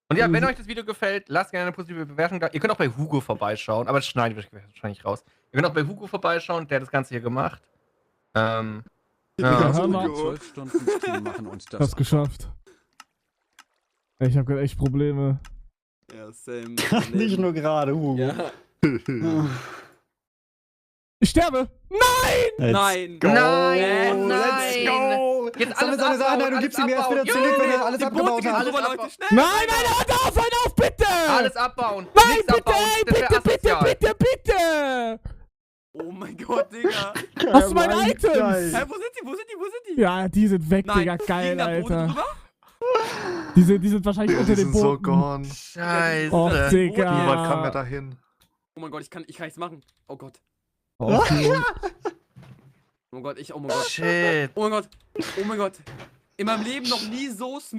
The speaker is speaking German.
Und ja, wenn euch das Video gefällt, lasst gerne eine positive Bewertung da. Ihr könnt auch bei Hugo vorbeischauen, aber das schneiden wir wahrscheinlich raus. Ihr könnt auch bei Hugo vorbeischauen, der hat das Ganze hier gemacht. Ja, hör mal. 12 Stunden Stream machen und das. Hab's geschafft. Ich hab grad echt Probleme. Ja, same. Nicht nur gerade, Hugo. Ja. Ich sterbe! Nein! Nein! Go. Nein, Let's go! Jetzt Sammel alles seine Sachen, abbauen, du gibst ihm alles erst wieder abbauen. zurück, wenn er alles Die Boote abgebaut gehen hat. rüber, Alles Leute, schnell! Nein, hört auf, bitte! Alles abbauen! Nein, Nichts bitte, abbauen! ey, Das wär bitte, asozial. bitte! Oh mein Gott, Digga! Hast du meine Mann, Items? geil. Hä, wo sind die? Wo sind die? Wo sind die? Ja, die sind weg, Nein, Digga. Geil, fliegen da Boote Alter. drüber? Die sind wahrscheinlich Ja, unter die den sind so Booten. gone. Scheiße. Och, Ja. Digga. Niemand kann mehr dahin. Oh mein Gott, ich kann nichts machen. Oh Gott. Och, Oh mein Gott, oh mein Gott. Shit. Oh mein Gott. Oh mein Gott. In meinem Leben noch nie so smooth